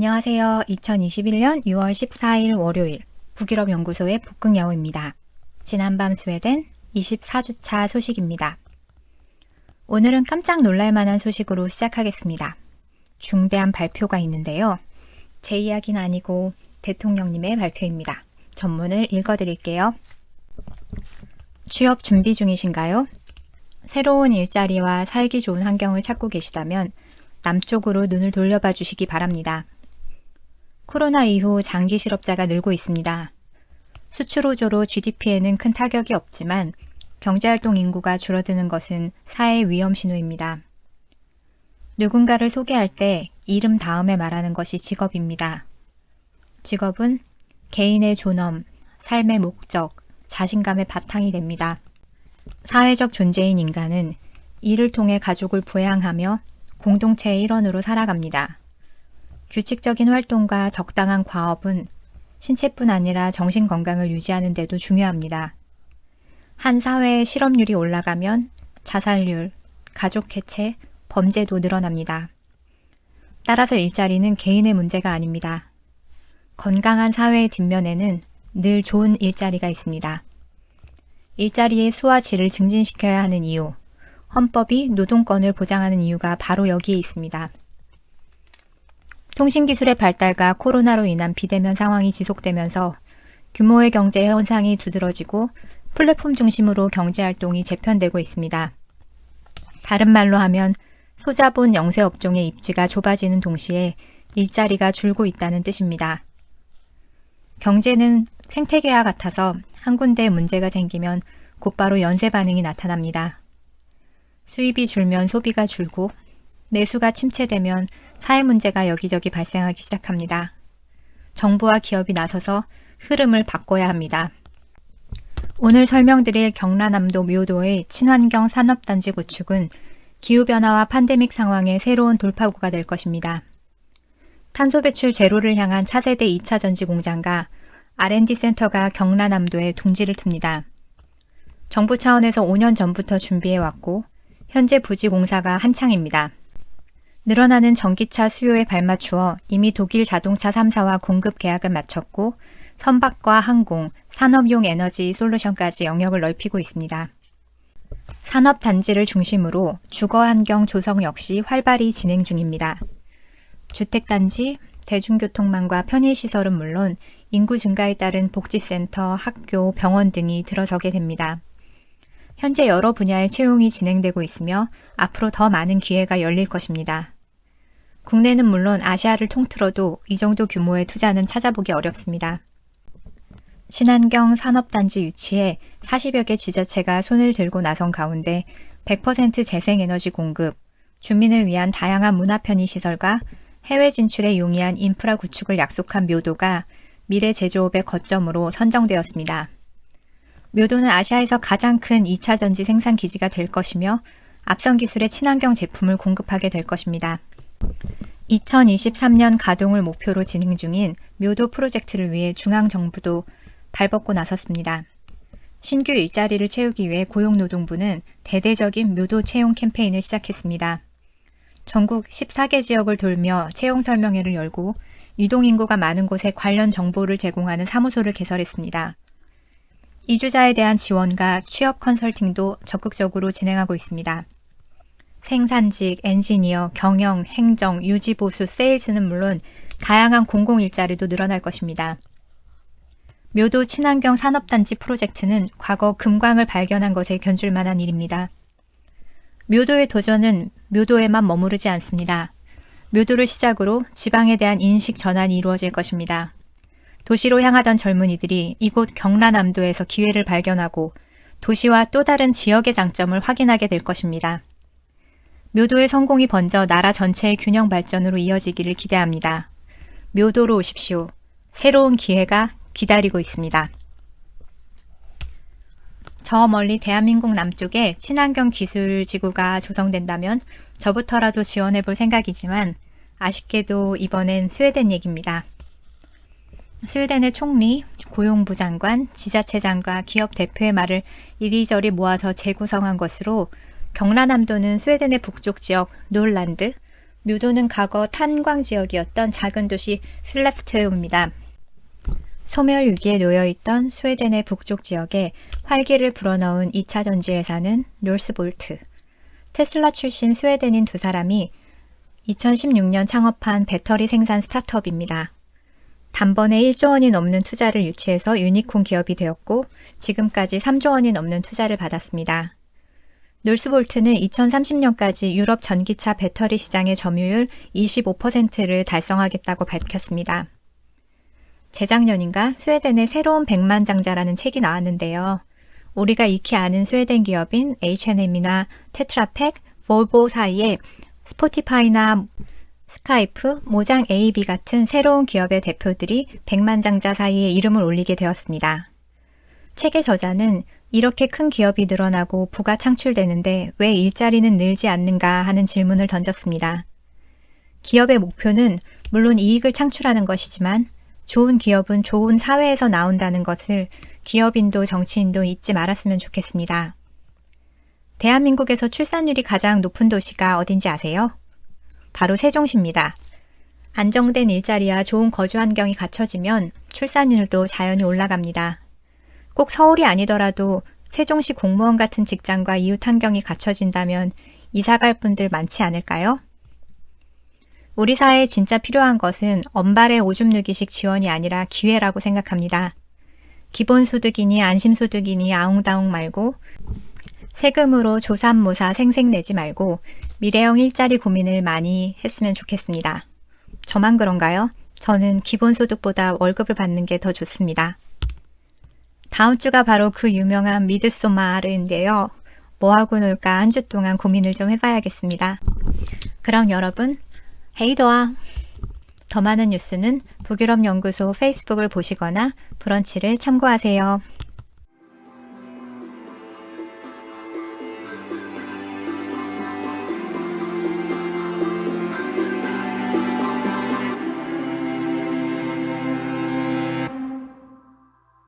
안녕하세요. 2021년 6월 14일 월요일 북유럽연구소의 북극여우입니다. 지난밤 스웨덴 24주차 소식입니다. 오늘은 깜짝 놀랄만한 소식으로 시작하겠습니다. 중대한 발표가 있는데요. 제 이야기는 아니고 대통령님의 발표입니다. 전문을 읽어드릴게요. 취업 준비 중이신가요? 새로운 일자리와 살기 좋은 환경을 찾고 계시다면 남쪽으로 눈을 돌려봐 주시기 바랍니다. 코로나 이후 장기 실업자가 늘고 있습니다. 수출 호조로 GDP에는 큰 타격이 없지만 경제활동 인구가 줄어드는 것은 사회 위험 신호입니다. 누군가를 소개할 때 이름 다음에 말하는 것이 직업입니다. 직업은 개인의 존엄, 삶의 목적, 자신감의 바탕이 됩니다. 사회적 존재인 인간은 이를 통해 가족을 부양하며 공동체의 일원으로 살아갑니다. 규칙적인 활동과 적당한 과업은 신체뿐 아니라 정신 건강을 유지하는 데도 중요합니다. 한 사회의 실업률이 올라가면 자살률, 가족 해체, 범죄도 늘어납니다. 따라서 일자리는 개인의 문제가 아닙니다. 건강한 사회의 뒷면에는 늘 좋은 일자리가 있습니다. 일자리의 수와 질을 증진시켜야 하는 이유, 헌법이 노동권을 보장하는 이유가 바로 여기에 있습니다. 통신기술의 발달과 코로나로 인한 비대면 상황이 지속되면서 규모의 경제 현상이 두드러지고 플랫폼 중심으로 경제활동이 재편되고 있습니다. 다른 말로 하면 소자본 영세업종의 입지가 좁아지는 동시에 일자리가 줄고 있다는 뜻입니다. 경제는 생태계와 같아서 한 군데에 문제가 생기면 곧바로 연쇄 반응이 나타납니다. 수입이 줄면 소비가 줄고 내수가 침체되면 사회 문제가 여기저기 발생하기 시작합니다. 정부와 기업이 나서서 흐름을 바꿔야 합니다. 오늘 설명드릴 경라남도 묘도의 친환경 산업단지 구축은 기후변화와 팬데믹 상황의 새로운 돌파구가 될 것입니다. 탄소 배출 제로를 향한 차세대 2차 전지 공장과 R&D 센터가 경라남도에 둥지를 틉니다. 정부 차원에서 5년 전부터 준비해왔고 현재 부지 공사가 한창입니다. 늘어나는 전기차 수요에 발맞추어 이미 독일 자동차 3사와 공급 계약을 마쳤고 선박과 항공, 산업용 에너지 솔루션까지 영역을 넓히고 있습니다. 산업단지를 중심으로 주거환경 조성 역시 활발히 진행 중입니다. 주택단지, 대중교통망과 편의시설은 물론 인구 증가에 따른 복지센터, 학교, 병원 등이 들어서게 됩니다. 현재 여러 분야의 채용이 진행되고 있으며 앞으로 더 많은 기회가 열릴 것입니다. 국내는 물론 아시아를 통틀어도 이 정도 규모의 투자는 찾아보기 어렵습니다. 친환경 산업단지 유치에 40여 개 지자체가 손을 들고 나선 가운데 100% 재생에너지 공급, 주민을 위한 다양한 문화 편의시설과 해외 진출에 용이한 인프라 구축을 약속한 묘도가 미래 제조업의 거점으로 선정되었습니다. 묘도는 아시아에서 가장 큰 2차 전지 생산 기지가 될 것이며 앞선 기술의 친환경 제품을 공급하게 될 것입니다. 2023년 가동을 목표로 진행 중인 묘도 프로젝트를 위해 중앙정부도 발벗고 나섰습니다. 신규 일자리를 채우기 위해 고용노동부는 대대적인 묘도 채용 캠페인을 시작했습니다. 전국 14개 지역을 돌며 채용 설명회를 열고 유동인구가 많은 곳에 관련 정보를 제공하는 사무소를 개설했습니다. 이주자에 대한 지원과 취업 컨설팅도 적극적으로 진행하고 있습니다. 생산직, 엔지니어, 경영, 행정, 유지보수, 세일즈는 물론 다양한 공공일자리도 늘어날 것입니다. 묘도 친환경 산업단지 프로젝트는 과거 금광을 발견한 것에 견줄 만한 일입니다. 묘도의 도전은 묘도에만 머무르지 않습니다. 묘도를 시작으로 지방에 대한 인식 전환이 이루어질 것입니다. 도시로 향하던 젊은이들이 이곳 경라남도에서 기회를 발견하고 도시와 또 다른 지역의 장점을 확인하게 될 것입니다. 묘도의 성공이 번져 나라 전체의 균형 발전으로 이어지기를 기대합니다. 묘도로 오십시오. 새로운 기회가 기다리고 있습니다. 저 멀리 대한민국 남쪽에 친환경 기술 지구가 조성된다면 저부터라도 지원해 볼 생각이지만 아쉽게도 이번엔 스웨덴 얘기입니다. 스웨덴의 총리, 고용부 장관, 지자체장과 기업 대표의 말을 이리저리 모아서 재구성한 것으로 경라남도는 스웨덴의 북쪽 지역 놀란드, 묘도는 과거 탄광 지역이었던 작은 도시 필레프테우입니다. 소멸위기에 놓여있던 스웨덴의 북쪽 지역에 활기를 불어넣은 2차 전지에 사는 노스볼트. 테슬라 출신 스웨덴인 두 사람이 2016년 창업한 배터리 생산 스타트업입니다. 단번에 1조 원이 넘는 투자를 유치해서 유니콘 기업이 되었고 지금까지 3조 원이 넘는 투자를 받았습니다. 노스볼트는 2030년까지 유럽 전기차 배터리 시장의 점유율 25%를 달성하겠다고 밝혔습니다. 재작년인가 스웨덴의 새로운 백만장자라는 책이 나왔는데요. 우리가 익히 아는 스웨덴 기업인 H&M이나 테트라팩, 볼보 사이에 스포티파이나 스카이프, 모장 AB 같은 새로운 기업의 대표들이 백만장자 사이에 이름을 올리게 되었습니다. 책의 저자는 이렇게 큰 기업이 늘어나고 부가 창출되는데 왜 일자리는 늘지 않는가 하는 질문을 던졌습니다. 기업의 목표는 물론 이익을 창출하는 것이지만 좋은 기업은 좋은 사회에서 나온다는 것을 기업인도 정치인도 잊지 말았으면 좋겠습니다. 대한민국에서 출산율이 가장 높은 도시가 어딘지 아세요? 바로 세종시입니다. 안정된 일자리와 좋은 거주 환경이 갖춰지면 출산율도 자연히 올라갑니다. 꼭 서울이 아니더라도 세종시 공무원 같은 직장과 이웃 환경이 갖춰진다면 이사갈 분들 많지 않을까요? 우리 사회에 진짜 필요한 것은 언발의 오줌 누기식 지원이 아니라 기회라고 생각합니다. 기본소득이니 안심소득이니 아웅다웅 말고 세금으로 조삼모사 생색내지 말고 미래형 일자리 고민을 많이 했으면 좋겠습니다. 저만 그런가요? 저는 기본소득보다 월급을 받는 게 더 좋습니다. 다음 주가 바로 그 유명한 미드소마르인데요. 뭐하고 놀까 한 주 동안 고민을 좀 해봐야겠습니다. 그럼 여러분, 헤이도아! 더 많은 뉴스는 북유럽연구소 페이스북을 보시거나 브런치를 참고하세요.